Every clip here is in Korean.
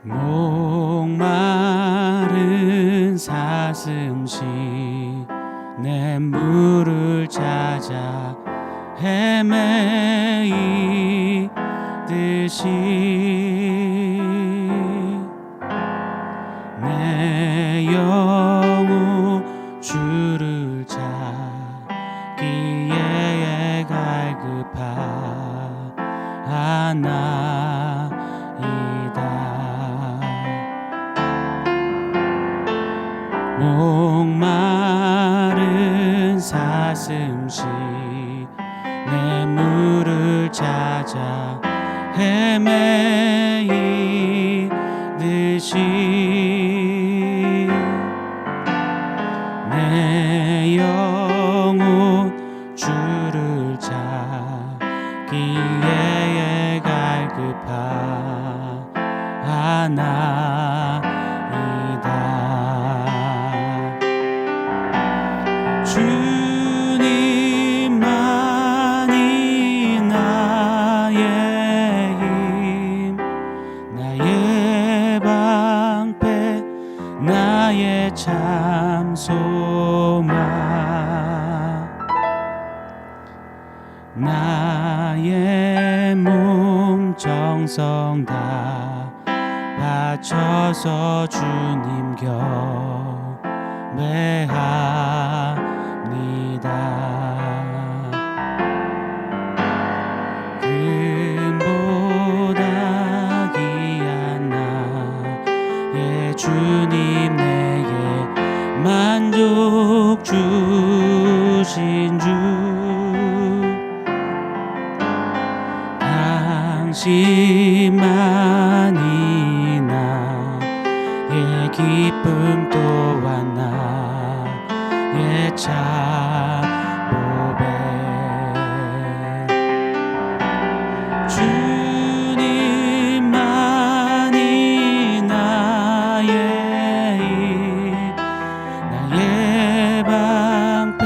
목마른 사슴시 내 물을 찾아 헤매이듯이 내 영혼 주를 찾기에 갈급하나이다. 목마른 사슴시 내 물을 찾아 헤매이듯이 내 영혼 주를 찾기에 갈급하나이다. 주님만이 나의 힘, 나의 방패, 나의 참 소망, 나의 몸 정성 다 바쳐서 주님 경배합니다. 금보다 귀한 나의 주님, 내게 만족 주신 주, 당신만이 나의 기쁨 또한 나의 참 보배. 주님만이 나의 힘, 나의 방패,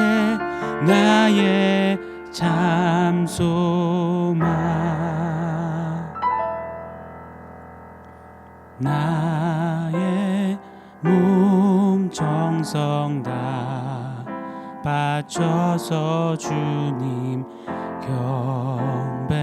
나의 참 소망, 나의 몸 정성 다 바쳐서 주님 경배합니다.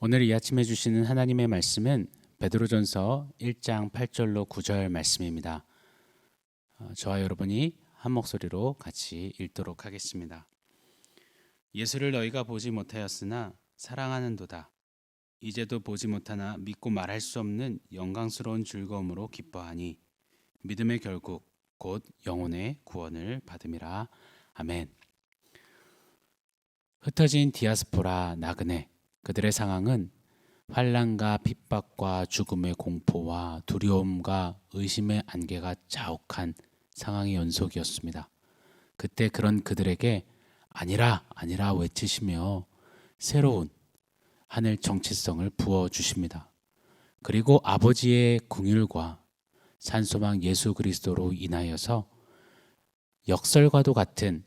오늘 이 아침에 주시는 하나님의 말씀은 베드로전서 1장 8절로 9절 말씀입니다. 저와 여러분이 한 목소리로 같이 읽도록 하겠습니다. 예수를 너희가 보지 못하였으나 사랑하는도다. 이제도 보지 못하나 믿고 말할 수 없는 영광스러운 즐거움으로 기뻐하니 믿음의 결국 곧 영혼의 구원을 받음이라. 아멘. 흩어진 디아스포라 나그네, 그들의 상황은 환난과 핍박과 죽음의 공포와 두려움과 의심의 안개가 자욱한 상황의 연속이었습니다. 그때 그런 그들에게 아니라 아니라 외치시며 새로운 하늘 정체성을 부어주십니다. 그리고 아버지의 긍휼과 산소망 예수 그리스도로 인하여서 역설과도 같은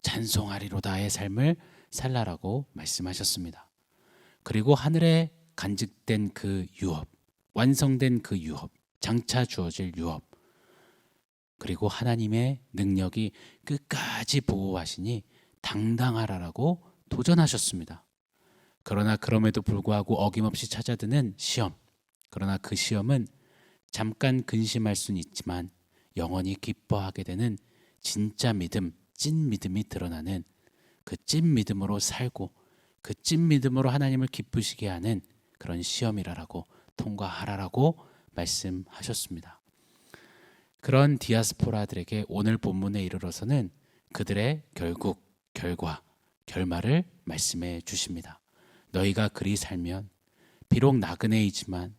찬송하리로다의 삶을 살라라고 말씀하셨습니다. 그리고 하늘에 간직된 그 유업, 완성된 그 유업, 장차 주어질 유업, 그리고 하나님의 능력이 끝까지 보호하시니 당당하라라고 도전하셨습니다. 그러나 그럼에도 불구하고 어김없이 찾아드는 시험, 그러나 그 시험은 잠깐 근심할 수는 있지만 영원히 기뻐하게 되는 진짜 믿음, 찐 믿음이 드러나는 그 찐 믿음으로 살고 그 찐 믿음으로 하나님을 기쁘시게 하는 그런 시험이라라고 통과하라라고 말씀하셨습니다. 그런 디아스포라들에게 오늘 본문에 이르러서는 그들의 결국, 결과, 결말을 말씀해 주십니다. 너희가 그리 살면 비록 나그네이지만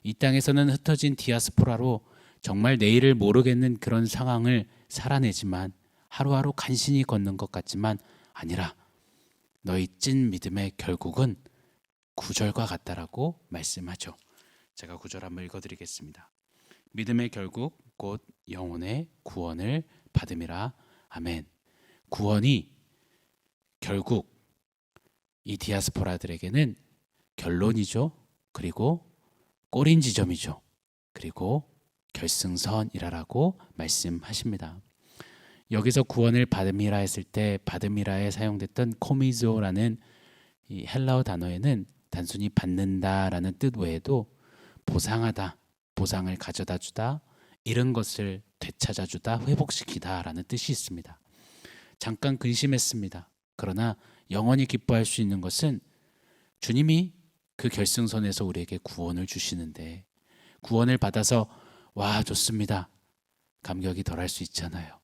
이 땅에서는 흩어진 디아스포라로 정말 내일을 모르겠는 그런 상황을 살아내지만 하루하루 간신히 걷는 것 같지만 아니라 너희 찐 믿음의 결국은 구절과 같다라고 말씀하죠. 제가 구절 한번 읽어드리겠습니다. 믿음의 결국 곧 영혼의 구원을 받음이라. 아멘. 구원이 결국 이 디아스포라들에게는 결론이죠. 그리고 꼬린 지점이죠. 그리고 결승선이라고 말씀하십니다. 여기서 구원을 받음이라 했을 때 받음이라에 사용됐던 코미조라는 이 헬라어 단어에는 단순히 받는다라는 뜻 외에도 보상하다, 보상을 가져다 주다, 잃은 것을 되찾아 주다, 회복시키다 라는 뜻이 있습니다. 잠깐 근심했습니다. 그러나 영원히 기뻐할 수 있는 것은 주님이 그 결승선에서 우리에게 구원을 주시는데 구원을 받아서 와 좋습니다. 감격이 덜할 수 있잖아요.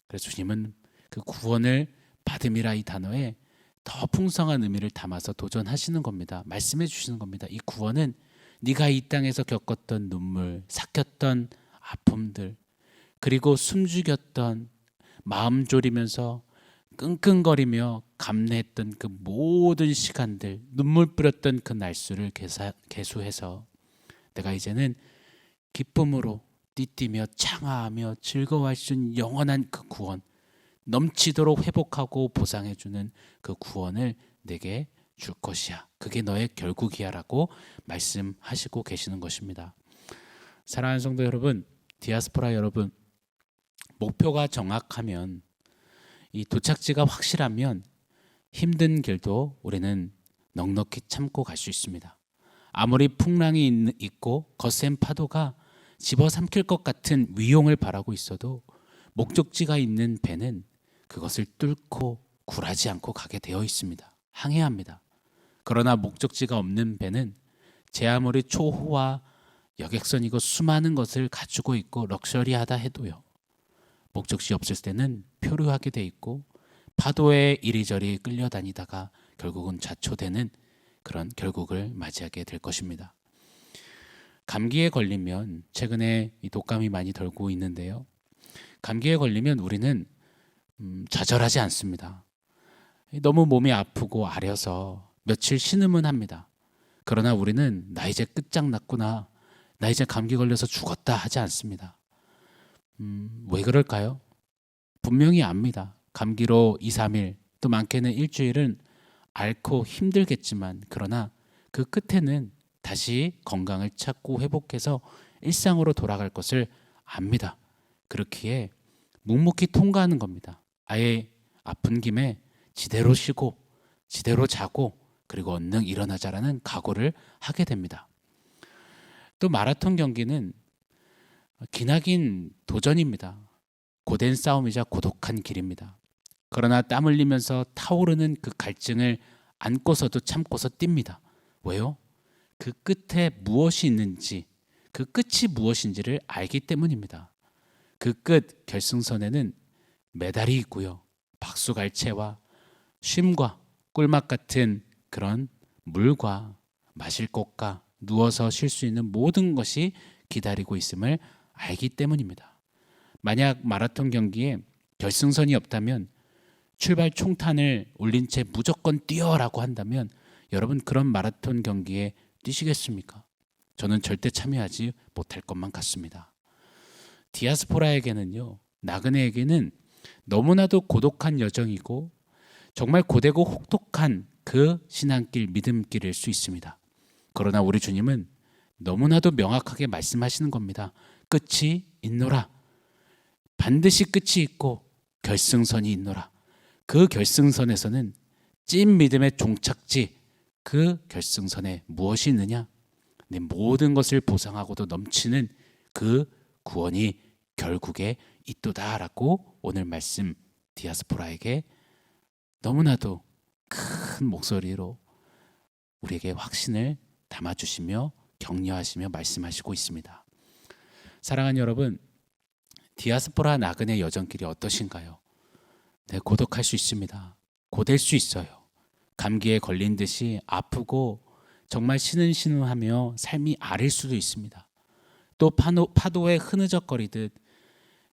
그래서 주님은 그 구원을 받음이라 이 단어에 더 풍성한 의미를 담아서 도전하시는 겁니다. 말씀해 주시는 겁니다. 이 구원은 네가 이 땅에서 겪었던 눈물, 삭혔던 아픔들, 그리고 숨죽였던 마음 졸이면서 끙끙거리며 감내했던 그 모든 시간들, 눈물 뿌렸던 그 날수를 계수해서 내가 이제는 기쁨으로 띠띠며 창화하며 즐거워할 수 있는 영원한 그 구원, 넘치도록 회복하고 보상해주는 그 구원을 내게 줄 것이야. 그게 너의 결국이야 라고 말씀하시고 계시는 것입니다. 사랑하는 성도 여러분, 디아스포라 여러분, 목표가 정확하면 이 도착지가 확실하면 힘든 길도 우리는 넉넉히 참고 갈 수 있습니다. 아무리 풍랑이 있고 거센 파도가 집어삼킬 것 같은 위용을 바라고 있어도 목적지가 있는 배는 그것을 뚫고 굴하지 않고 가게 되어 있습니다. 항해합니다. 그러나 목적지가 없는 배는 제 아무리 초호화 여객선이고 수많은 것을 가지고 있고 럭셔리하다 해도요, 목적지 없을 때는 표류하게 돼 있고 파도에 이리저리 끌려다니다가 결국은 좌초되는 그런 결국을 맞이하게 될 것입니다. 감기에 걸리면, 최근에 이 독감이 많이 돌고 있는데요, 감기에 걸리면 우리는 좌절하지 않습니다. 너무 몸이 아프고 아려서 며칠 신음은 합니다. 그러나 우리는 나 이제 끝장났구나, 나 이제 감기 걸려서 죽었다 하지 않습니다. 왜 그럴까요? 분명히 압니다. 감기로 2, 3일 또 많게는 일주일은 앓고 힘들겠지만, 그러나 그 끝에는 다시 건강을 찾고 회복해서 일상으로 돌아갈 것을 압니다. 그렇기에 묵묵히 통과하는 겁니다. 아예 아픈 김에 지대로 쉬고 지대로 자고 그리고 얼른 일어나자라는 각오를 하게 됩니다. 또 마라톤 경기는 기나긴 도전입니다. 고된 싸움이자 고독한 길입니다. 그러나 땀 흘리면서 타오르는 그 갈증을 안고서도 참고서 뜁니다. 왜요? 그 끝에 무엇이 있는지, 그 끝이 무엇인지를 알기 때문입니다. 그 끝 결승선에는 메달이 있고요, 박수갈채와 쉼과 꿀맛 같은 그런 물과 마실 것과 누워서 쉴 수 있는 모든 것이 기다리고 있음을 알기 때문입니다. 만약 마라톤 경기에 결승선이 없다면, 출발 총탄을 울린 채 무조건 뛰어라고 한다면 여러분 그런 마라톤 경기에 뛰시겠습니까? 저는 절대 참여하지 못할 것만 같습니다. 디아스포라에게는요, 나그네에게는 너무나도 고독한 여정이고 정말 고되고 혹독한 그 신앙길, 믿음길일 수 있습니다. 그러나 우리 주님은 너무나도 명확하게 말씀하시는 겁니다. 끝이 있노라. 반드시 끝이 있고 결승선이 있노라. 그 결승선에서는 찐 믿음의 종착지, 그 결승선에 무엇이 있느냐? 내 모든 것을 보상하고도 넘치는 그 구원이 결국에 있도다라고 오늘 말씀 디아스포라에게 너무나도 큰 목소리로 우리에게 확신을 담아주시며 격려하시며 말씀하시고 있습니다. 사랑하는 여러분, 디아스포라 나그네 여정길이 어떠신가요? 네, 고독할 수 있습니다. 고될 수 있어요. 감기에 걸린 듯이 아프고 정말 신은신은하며 삶이 아릴 수도 있습니다. 또 파도에 흐느적거리듯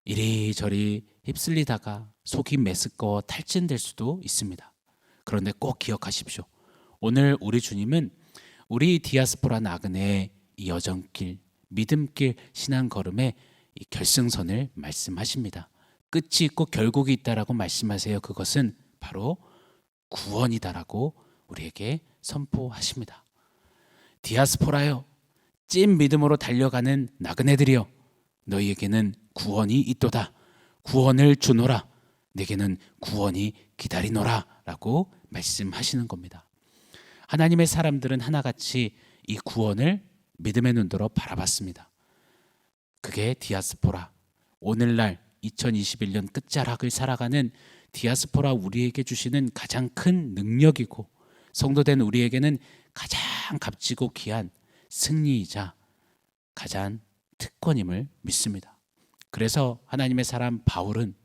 이리저리 휩쓸리다가 속이 메스꺼워 탈진될 수도 있습니다. 그런데 꼭 기억하십시오. 오늘 우리 주님은 우리 디아스포라 나그네의 이 여정길, 믿음길 신앙 걸음의 이 결승선을 말씀하십니다. 끝이 있고 결국이 있다라고 말씀하세요. 그것은 바로 구원이다라고 우리에게 선포하십니다. 디아스포라여, 찐 믿음으로 달려가는 나그네들이여, 너희에게는 구원이 있도다. 구원을 주노라. 내게는 구원이 기다리노라 라고 말씀하시는 겁니다. 하나님의 사람들은 하나같이 이 구원을 믿음의 눈으로 바라봤습니다. 그게 디아스포라, 오늘날 2021년 끝자락을 살아가는 디아스포라 우리에게 주시는 가장 큰 능력이고, 성도된 우리에게는 가장 값지고 귀한 승리이자 가장 특권임을 믿습니다. 그래서 하나님의 사람 바울은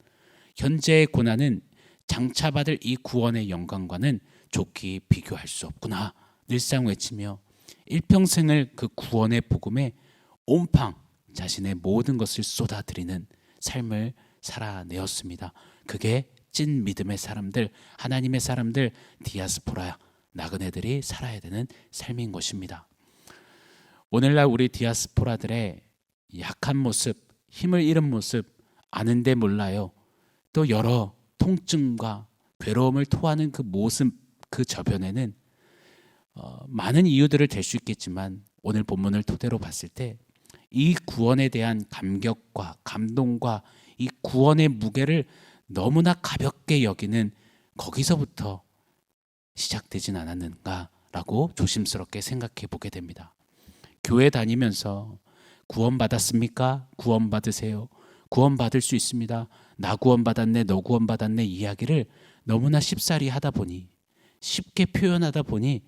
현재의 고난은 장차받을 이 구원의 영광과는 좋게 비교할 수 없구나 늘상 외치며 일평생을 그 구원의 복음에 온팡 자신의 모든 것을 쏟아드리는 삶을 살아내었습니다. 그게 찐 믿음의 사람들, 하나님의 사람들, 디아스포라 나그네들이 살아야 되는 삶인 것입니다. 오늘날 우리 디아스포라들의 약한 모습, 힘을 잃은 모습 아는데 몰라요. 또 여러 통증과 괴로움을 토하는 그 모습, 그 저변에는 많은 이유들을 댈 수 있겠지만 오늘 본문을 토대로 봤을 때 이 구원에 대한 감격과 감동과 이 구원의 무게를 너무나 가볍게 여기는 거기서부터 시작되진 않았는가라고 조심스럽게 생각해 보게 됩니다. 교회 다니면서 구원받았습니까? 구원받으세요. 구원받을 수 있습니다. 나 구원받았네, 너 구원받았네 이야기를 너무나 쉽사리 하다 보니, 쉽게 표현하다 보니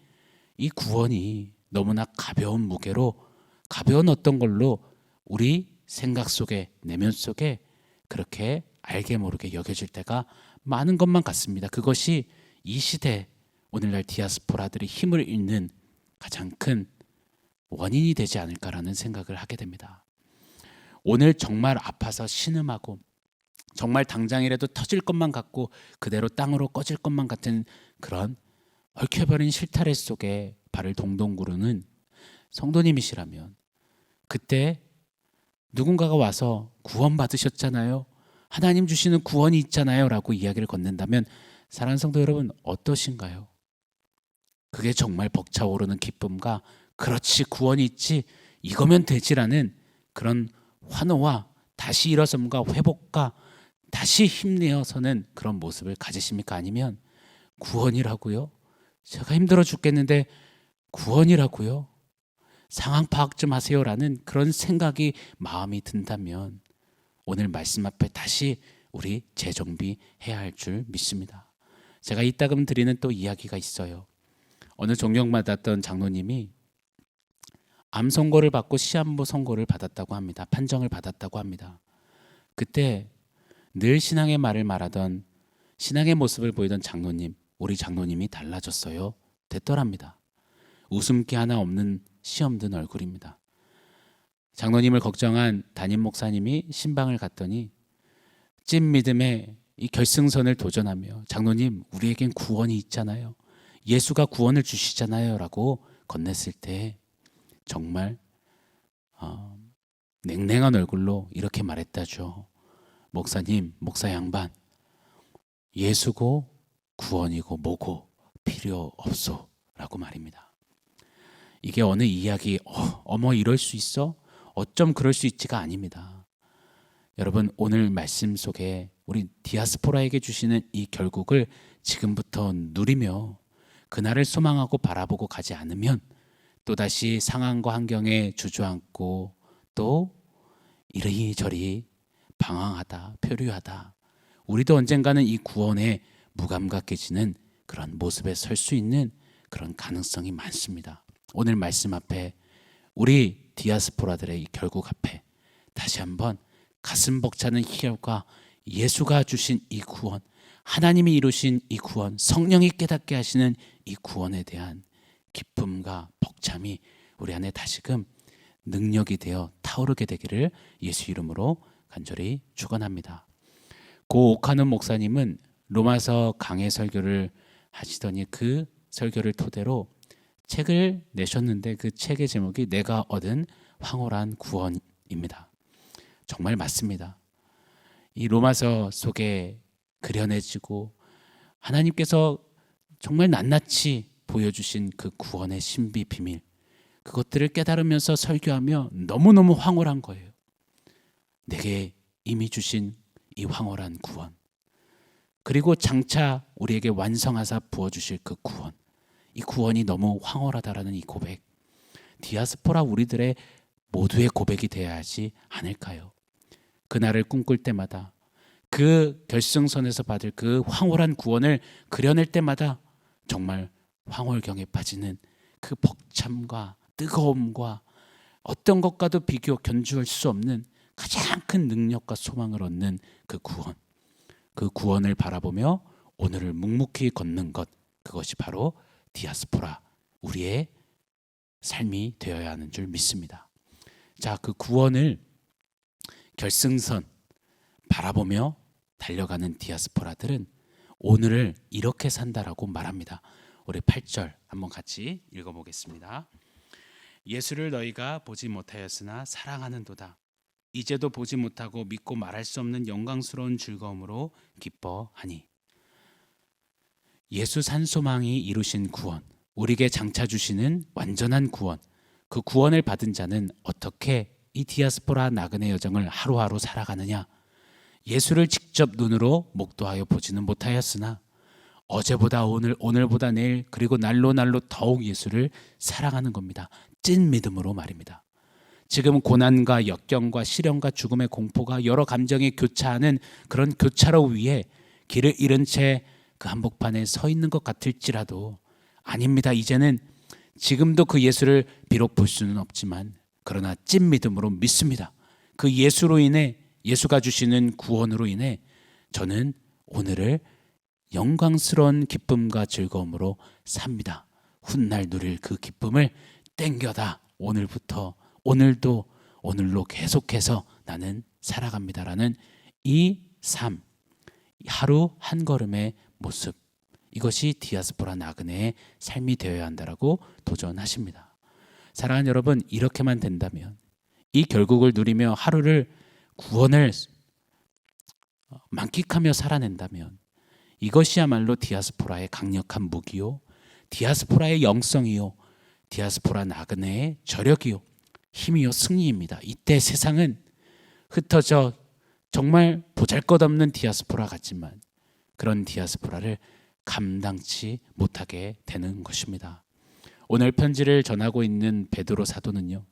이 구원이 너무나 가벼운 무게로, 가벼운 어떤 걸로 우리 생각 속에, 내면 속에 그렇게 알게 모르게 여겨질 때가 많은 것만 같습니다. 그것이 이 시대 오늘날 디아스포라들이 힘을 잃는 가장 큰 원인이 되지 않을까라는 생각을 하게 됩니다. 오늘 정말 아파서 신음하고 정말 당장이라도 터질 것만 같고 그대로 땅으로 꺼질 것만 같은 그런 얽혀버린 실타래 속에 발을 동동 구르는 성도님이시라면 그때 누군가가 와서 구원 받으셨잖아요, 하나님 주시는 구원이 있잖아요 라고 이야기를 건넨다면 사랑하는 성도 여러분 어떠신가요? 그게 정말 벅차오르는 기쁨과 그렇지 구원이 있지 이거면 되지라는 그런 환호와 다시 일어섬과 회복과 다시 힘내어서는 그런 모습을 가지십니까? 아니면 구원이라고요? 제가 힘들어 죽겠는데 구원이라고요? 상황 파악 좀 하세요라는 그런 생각이 마음이 든다면 오늘 말씀 앞에 다시 우리 재정비해야 할 줄 믿습니다. 제가 이따금 드리는 또 이야기가 있어요. 어느 존경받았던 장로님이 암 선고를 받고 시한부 선고를 받았다고 합니다. 판정을 받았다고 합니다. 그때 늘 신앙의 말을 말하던, 신앙의 모습을 보이던 장로님, 우리 장로님이 달라졌어요. 됐더랍니다. 웃음기 하나 없는 시험 든 얼굴입니다. 장로님을 걱정한 담임 목사님이 신방을 갔더니 찐 믿음의 이 결승선을 도전하며 장로님 우리에겐 구원이 있잖아요, 예수가 구원을 주시잖아요 라고 건넸을 때 정말 냉랭한 얼굴로 이렇게 말했다죠. 목사님, 목사 양반, 예수고 구원이고 뭐고 필요 없소 라고 말입니다. 이게 어느 이야기, 어머 이럴 수 있어? 어쩜 그럴 수 있지가 아닙니다. 여러분 오늘 말씀 속에 우리 디아스포라에게 주시는 이 결국을 지금부터 누리며 그날을 소망하고 바라보고 가지 않으면 또다시 상황과 환경에 주저앉고 또 이리저리 방황하다, 표류하다, 우리도 언젠가는 이 구원에 무감각해지는 그런 모습에 설 수 있는 그런 가능성이 많습니다. 오늘 말씀 앞에 우리 디아스포라들의 이 결국 앞에 다시 한번 가슴 벅차는 희열과 예수가 주신 이 구원, 하나님이 이루신 이 구원, 성령이 깨닫게 하시는 이 구원에 대한 기쁨과 무참히 우리 안에 다시금 능력이 되어 타오르게 되기를 예수 이름으로 간절히 축원합니다. 고 오카노 목사님은 로마서 강해 설교를 하시더니 그 설교를 토대로 책을 내셨는데 그 책의 제목이 내가 얻은 황홀한 구원입니다. 정말 맞습니다. 이 로마서 속에 그려내지고 하나님께서 정말 낱낱이 보여주신 그 구원의 신비 비밀, 그것들을 깨달으면서 설교하며 너무너무 황홀한 거예요. 내게 이미 주신 이 황홀한 구원, 그리고 장차 우리에게 완성하사 부어주실 그 구원, 이 구원이 너무 황홀하다라는 이 고백, 디아스포라 우리들의 모두의 고백이 되어야 하지 않을까요? 그날을 꿈꿀 때마다, 그 결승선에서 받을 그 황홀한 구원을 그려낼 때마다 정말 황홀경에 빠지는 그 벅참과 뜨거움과 어떤 것과도 비교 견주할 수 없는 가장 큰 능력과 소망을 얻는 그 구원, 그 구원을 바라보며 오늘을 묵묵히 걷는 것, 그것이 바로 디아스포라, 우리의 삶이 되어야 하는 줄 믿습니다. 자, 그 구원을 결승선 바라보며 달려가는 디아스포라들은 오늘을 이렇게 산다라고 말합니다. 우리 8절 한번 같이 읽어보겠습니다. 예수를 너희가 보지 못하였으나 사랑하는도다. 이제도 보지 못하고 믿고 말할 수 없는 영광스러운 즐거움으로 기뻐하니. 예수 산소망이 이루신 구원, 우리에게 장차 주시는 완전한 구원, 그 구원을 받은 자는 어떻게 이 디아스포라 나그네 여정을 하루하루 살아가느냐? 예수를 직접 눈으로 목도하여 보지는 못하였으나 어제보다 오늘, 오늘보다 내일, 그리고 날로 더욱 예수를 사랑하는 겁니다. 찐 믿음으로 말입니다. 지금 고난과 역경과 시련과 죽음의 공포가 여러 감정이 교차하는 그런 교차로 위에 길을 잃은 채 그 한복판에 서 있는 것 같을지라도 아닙니다. 이제는 지금도 그 예수를 비록 볼 수는 없지만 그러나 찐 믿음으로 믿습니다. 그 예수로 인해, 예수가 주시는 구원으로 인해 저는 오늘을 영광스러운 기쁨과 즐거움으로 삽니다. 훗날 누릴 그 기쁨을 땡겨다 오늘부터, 오늘도 오늘로 계속해서 나는 살아갑니다라는 이 삶, 하루 한 걸음의 모습, 이것이 디아스포라 나그네의 삶이 되어야 한다라고 도전하십니다. 사랑하는 여러분, 이렇게만 된다면, 이 결국을 누리며 하루를 구원을 만끽하며 살아낸다면 이것이야말로 디아스포라의 강력한 무기요, 디아스포라의 영성이요, 디아스포라 나그네의 저력이요, 힘이요, 승리입니다. 이때 세상은 흩어져 정말 보잘것없는 디아스포라 같지만 그런 디아스포라를 감당치 못하게 되는 것입니다. 오늘 편지를 전하고 있는 베드로 사도는요,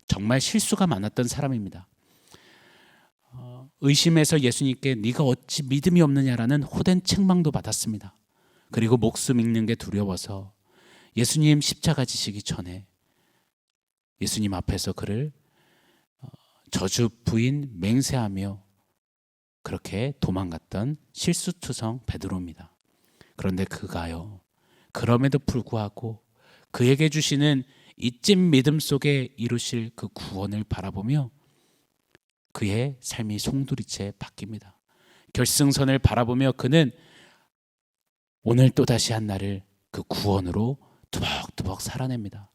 정말 실수가 많았던 사람입니다. 의심해서 예수님께 네가 어찌 믿음이 없느냐라는 호된 책망도 받았습니다. 그리고 목숨 잃는 게 두려워서 예수님 십자가 지시기 전에 예수님 앞에서 그를 저주 부인 맹세하며 그렇게 도망갔던 실수투성 베드로입니다. 그런데 그가요, 그럼에도 불구하고 그에게 주시는 이 찐 믿음 속에 이루실 그 구원을 바라보며 그의 삶이 송두리째 바뀝니다. 결승선을 바라보며 그는 오늘 또다시 한 날을 그 구원으로 두벅두벅 살아냅니다.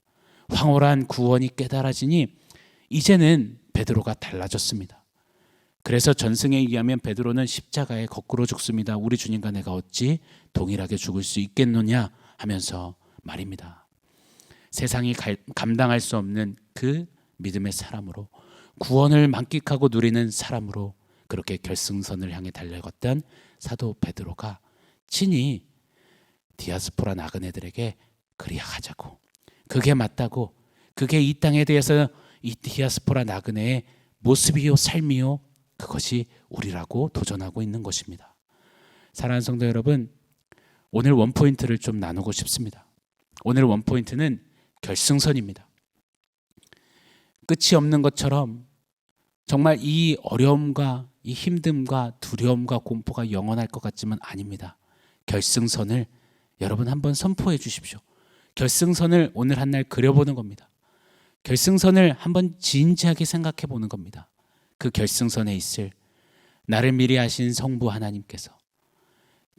황홀한 구원이 깨달아지니 이제는 베드로가 달라졌습니다. 그래서 전승에 의하면 베드로는 십자가에 거꾸로 죽습니다. 우리 주님과 내가 어찌 동일하게 죽을 수 있겠느냐 하면서 말입니다. 세상이 감당할 수 없는 그 믿음의 사람으로, 구원을 만끽하고 누리는 사람으로 그렇게 결승선을 향해 달려갔던 사도 베드로가 친히 디아스포라 나그네들에게 그리하자고, 그게 맞다고, 그게 이 땅에 대해서 이 디아스포라 나그네의 모습이요, 삶이요, 그것이 우리라고 도전하고 있는 것입니다. 사랑하는 성도 여러분, 오늘 원포인트를 좀 나누고 싶습니다. 오늘 원포인트는 결승선입니다. 끝이 없는 것처럼 정말 이 어려움과 이 힘듦과 두려움과 공포가 영원할 것 같지만 아닙니다. 결승선을 여러분 한번 선포해 주십시오. 결승선을 오늘 한 날 그려보는 겁니다. 결승선을 한번 진지하게 생각해 보는 겁니다. 그 결승선에 있을 나를 미리 아신 성부 하나님께서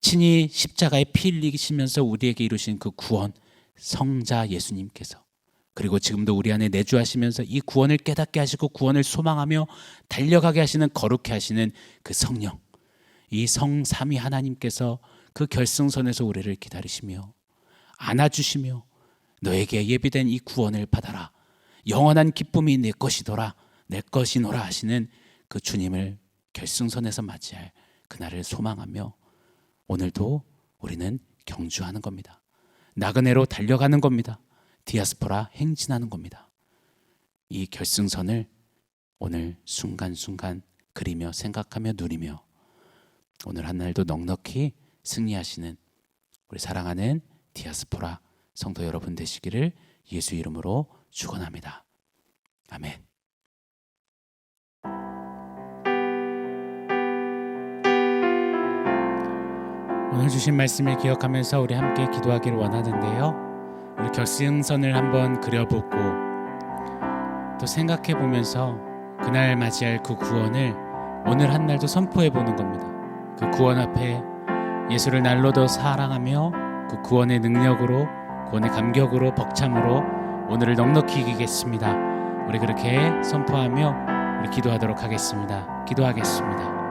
친히 십자가에 피 흘리시면서 우리에게 이루신 그 구원, 성자 예수님께서, 그리고 지금도 우리 안에 내주하시면서 이 구원을 깨닫게 하시고 구원을 소망하며 달려가게 하시는, 거룩해 하시는 그 성령, 이 성삼위 하나님께서 그 결승선에서 우리를 기다리시며 안아주시며 너에게 예비된 이 구원을 받아라, 영원한 기쁨이 내 것이더라, 내 것이노라 하시는 그 주님을 결승선에서 맞이할 그날을 소망하며 오늘도 우리는 경주하는 겁니다. 나그네로 달려가는 겁니다. 디아스포라 행진하는 겁니다. 이 결승선을 오늘 순간순간 그리며 생각하며 누리며 오늘 한 날도 넉넉히 승리하시는 우리 사랑하는 디아스포라 성도 여러분 되시기를 예수 이름으로 축원합니다. 아멘. 오늘 주신 말씀을 기억하면서 우리 함께 기도하기를 원하는데요. 우리 결승선을 한번 그려보고 또 생각해 보면서 그날 맞이할 그 구원을 오늘 한 날도 선포해 보는 겁니다. 그 구원 앞에 예수를 날로 더 사랑하며 그 구원의 능력으로, 구원의 감격으로, 벅참으로 오늘을 넉넉히 이기겠습니다. 우리 그렇게 선포하며 우리 기도하도록 하겠습니다. 기도하겠습니다.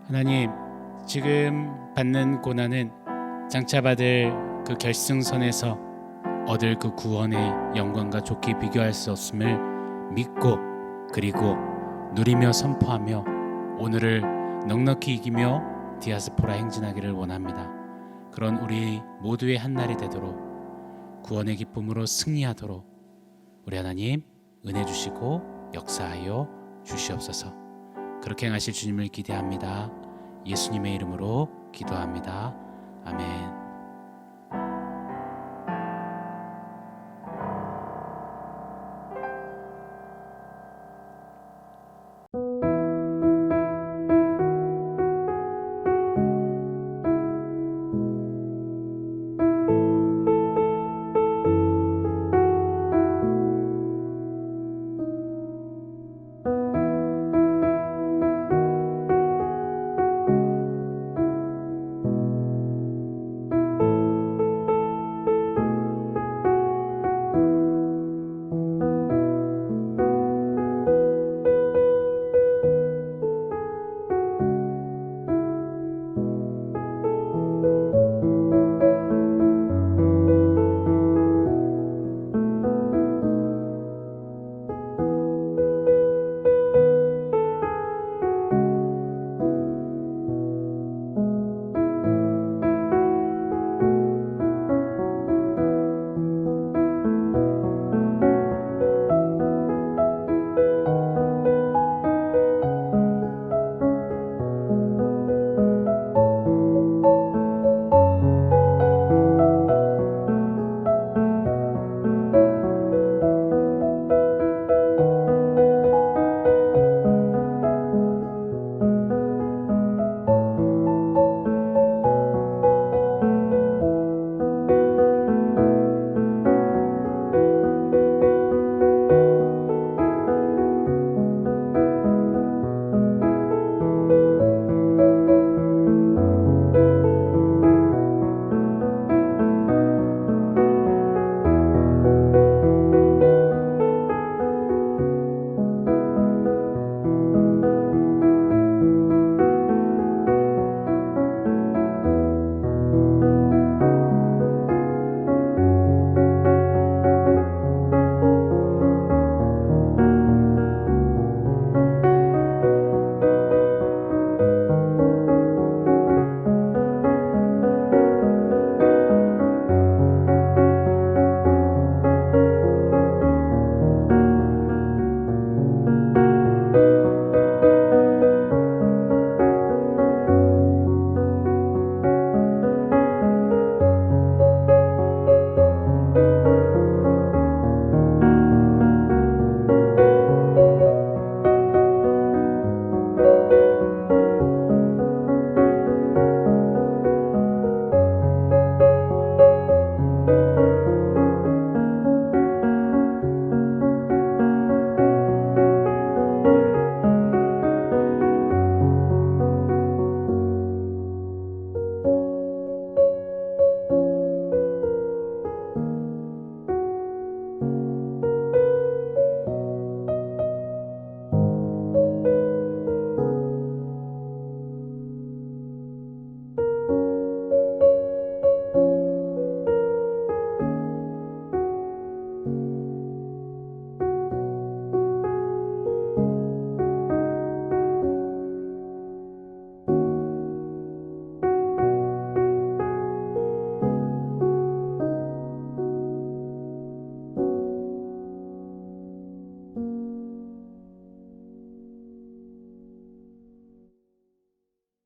하나님, 지금 받는 고난은 장차 받을 그 결승선에서 얻을 그 구원의 영광과 좋게 비교할 수 없음을 믿고 그리고 누리며 선포하며 오늘을 넉넉히 이기며 디아스포라 행진하기를 원합니다. 그런 우리 모두의 한날이 되도록 구원의 기쁨으로 승리하도록 우리 하나님 은혜 주시고 역사하여 주시옵소서. 그렇게 행하실 주님을 기대합니다. 예수님의 이름으로 기도합니다. 아멘.